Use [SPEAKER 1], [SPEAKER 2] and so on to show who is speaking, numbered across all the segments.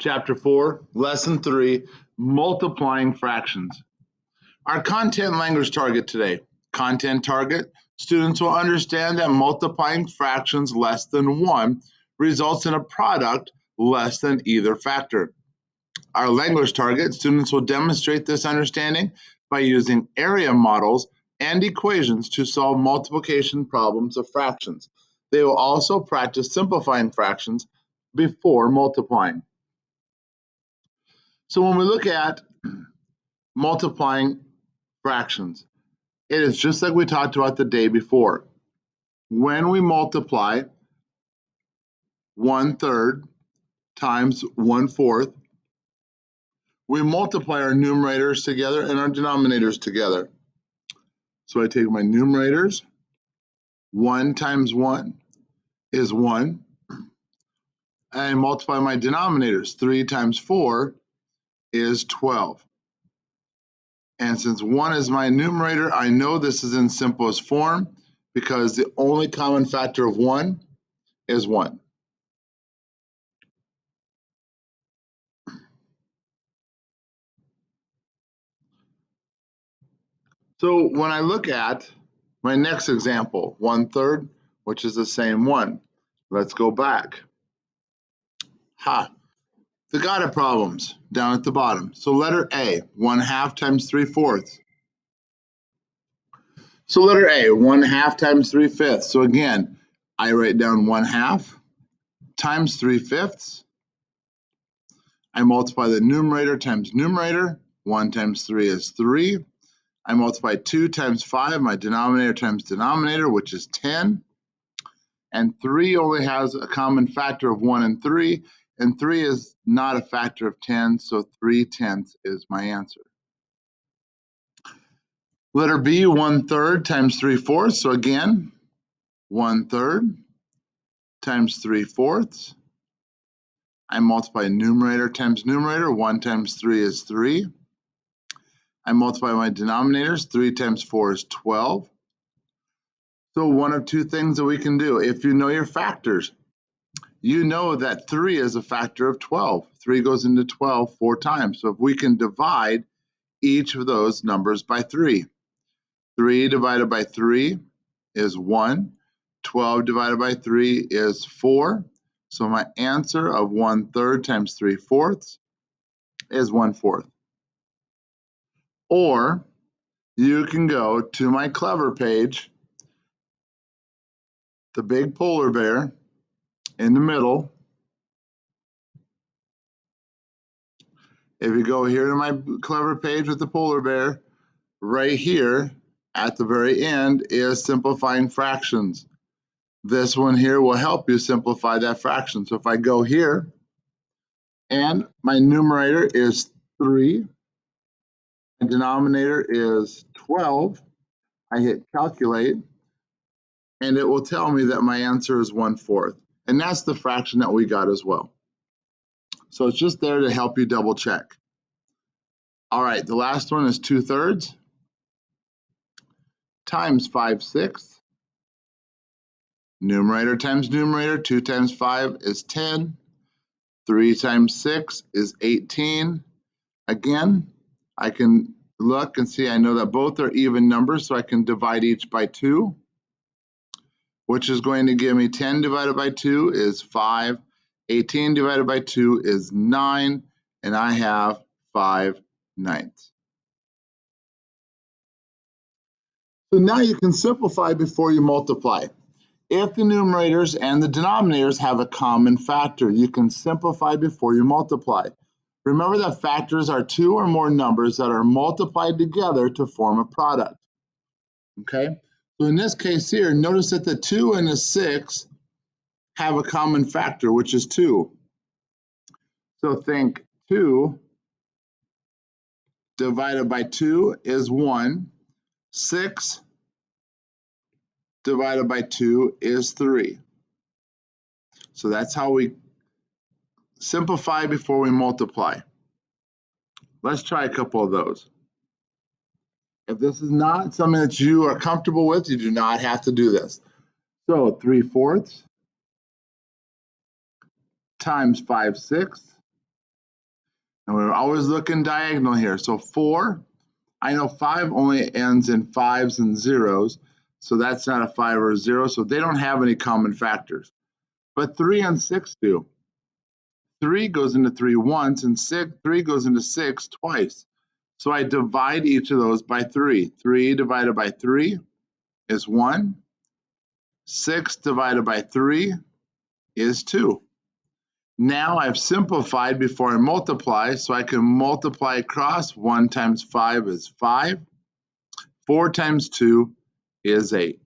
[SPEAKER 1] Chapter 4, Lesson 3, Multiplying Fractions. Our content language target today. Content target, students will understand that multiplying fractions less than 1 results in a product less than either factor. Our language target, students will demonstrate this understanding by using area models and equations to solve multiplication problems of fractions. They will also practice simplifying fractions before multiplying. So when we look at multiplying fractions, it is just like we talked about the day before. When we multiply 1/3 times 1/4, we multiply our numerators together and our denominators together. So I take my numerators, 1 times 1 is 1, and I multiply my denominators, 3 times 4 is 12. And since 1 is my numerator, I know this is in simplest form because the only common factor of 1 is 1. So when I look at my next example, 1/3, which is the same one, let's go back. The got it problems down at the bottom. So letter A, 1/2 times 3/4. So letter A, 1/2 times 3/5. So again, I write down 1/2 times 3/5. I multiply the numerator times numerator. 1 times 3 is 3. I multiply 2 times 5, my denominator times denominator, which is 10. And 3 only has a common factor of 1 and 3. And 3 is not a factor of 10, so 3/10 is my answer. Letter B, 1/3 times 3/4. So again, 1/3 times 3/4. I multiply numerator times numerator. 1 times 3 is 3. I multiply my denominators. 3 times 4 is 12. So one of two things that we can do. If you know your factors, you know that 3 is a factor of 12. 3 goes into 12 4 times. So if we can divide each of those numbers by 3. 3 divided by 3 is 1. 12 divided by 3 is 4. So my answer of 1/3 times 3/4 is 1/4. Or you can go to my clever page, the big polar bear in the middle. If you go here to my clever page with the polar bear, right here at the very end is simplifying fractions. This one here will help you simplify that fraction. So if I go here and my numerator is 3, my denominator is 12, I hit calculate, and it will tell me that my answer is 1/4. And that's the fraction that we got as well. So it's just there to help you double check. All right, the last one is 2/3 times 5/6. Numerator times numerator, 2 times 5 is 10. 3 times 6 is 18. Again, I can look and see I know that both are even numbers, so I can divide each by 2, which is going to give me 10 divided by 2 is 5. 18 divided by 2 is 9, and I have 5/9. So now you can simplify before you multiply. If the numerators and the denominators have a common factor, you can simplify before you multiply. Remember that factors are 2 or more numbers that are multiplied together to form a product. Okay? So in this case here, notice that the 2 and the 6 have a common factor, which is 2. So think 2 divided by 2 is 1. 6 divided by 2 is 3. So that's how we simplify before we multiply. Let's try a couple of those. If this is not something that you are comfortable with, you do not have to do this. So 3/4 times 5/6. And we're always looking diagonal here. So 4, I know 5 only ends in 5s and 0s, so that's not a 5 or a 0, so they don't have any common factors. But 3 and 6 do. 3 goes into 3 once, and 3 goes into 6 twice. So I divide each of those by 3. 3 divided by 3 is 1. 6 divided by 3 is 2. Now I've simplified before I multiply, so I can multiply across. 1 times 5 is 5. 4 times 2 is 8.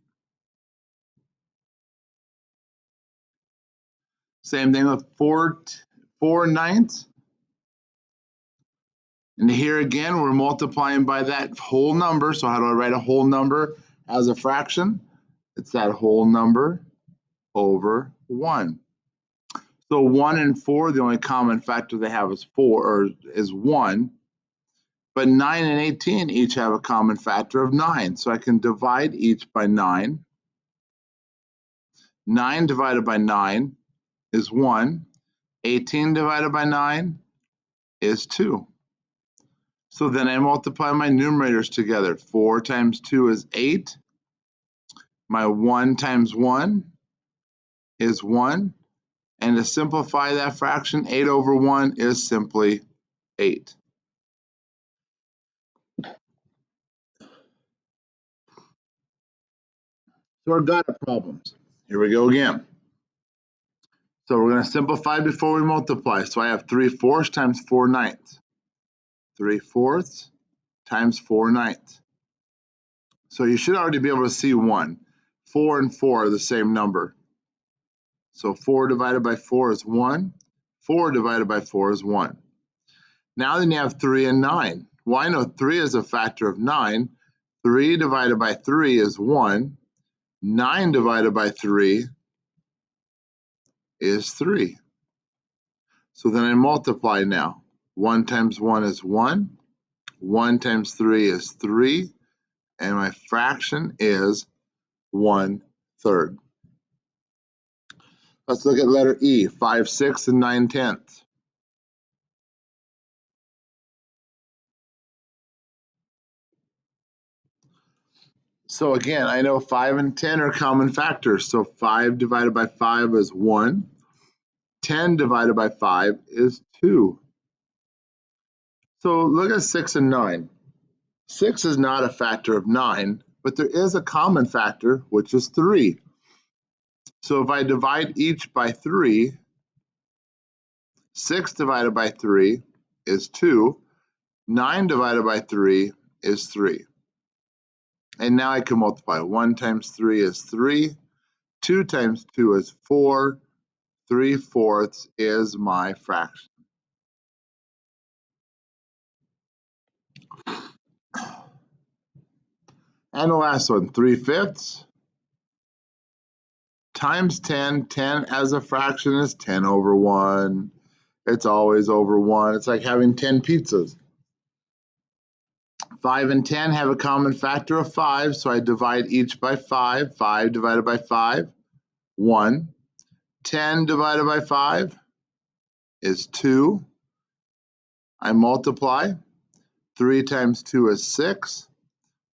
[SPEAKER 1] Same thing with 4 ninths. And here again, we're multiplying by that whole number. So how do I write a whole number as a fraction? It's that whole number over 1. So 1 and 4, the only common factor they have is 1. But 9 and 18 each have a common factor of 9. So I can divide each by 9. 9 divided by 9 is 1. 18 divided by 9 is 2. So then I multiply my numerators together. 4 times 2 is 8. My 1 times 1 is 1. And to simplify that fraction, 8 over 1 is simply 8. So our got it problems. Here we go again. So we're going to simplify before we multiply. So I have 3/4 times 4 ninths. 3/4 times 4 ninths. So you should already be able to see 1. 4 and 4 are the same number. So 4 divided by 4 is 1. 4 divided by 4 is 1. Now then you have 3 and 9. Well, I know 3 is a factor of 9. 3 divided by 3 is 1. 9 divided by 3 is 3. So then I multiply now. 1 times 1 is 1. 1 times 3 is 3. And my fraction is 1/3. Let's look at letter E, 5/6 and 9/10. So again, I know 5 and 10 are common factors. So 5 divided by 5 is 1. 10 divided by 5 is 2. So look at 6 and 9. 6 is not a factor of 9, but there is a common factor, which is 3. So if I divide each by 3, 6 divided by 3 is 2. 9 divided by 3 is 3. And now I can multiply. 1 times 3 is 3. 2 times 2 is 4. 3/4 is my fraction. And the last one, 3/5 times 10. 10 as a fraction is 10 over 1. It's always over 1. It's like having 10 pizzas. 5 and 10 have a common factor of 5, so I divide each by 5. 5 divided by 5, 1. 10 divided by 5 is 2. I multiply. 3 times 2 is 6.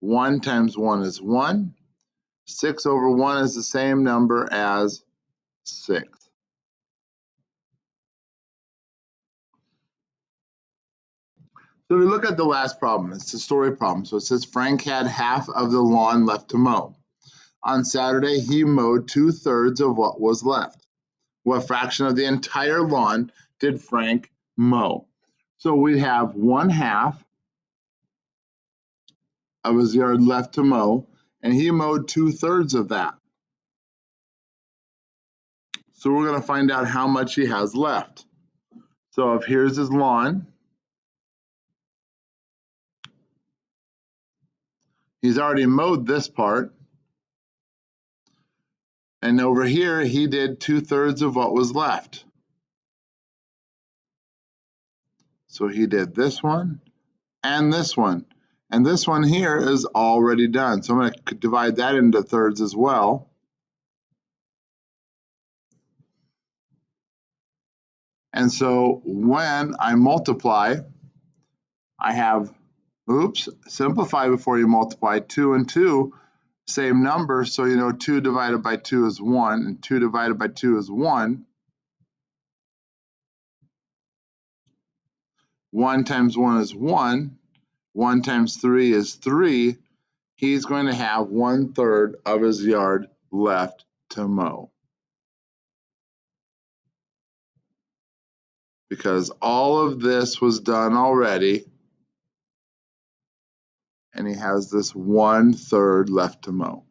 [SPEAKER 1] 1 times 1 is 1. 6 over 1 is the same number as 6. So we look at the last problem. It's the story problem. So it says Frank had half of the lawn left to mow. On Saturday, he mowed 2/3 of what was left. What fraction of the entire lawn did Frank mow? So we have 1/2 of his yard left to mow, and he mowed 2/3 of that. So we're going to find out how much he has left. So if here's his lawn, he's already mowed this part. And over here, he did 2/3 of what was left. So he did this one and this one. And this one here is already done. So I'm going to divide that into thirds as well. And so when I multiply, I have, simplify before you multiply. 2 and 2, same number, so you know 2 divided by 2 is 1, and 2 divided by 2 is 1. 1 times 1 is 1. 1 times 3 is 3. He's going to have 1/3 of his yard left to mow, because all of this was done already, and he has this 1/3 left to mow.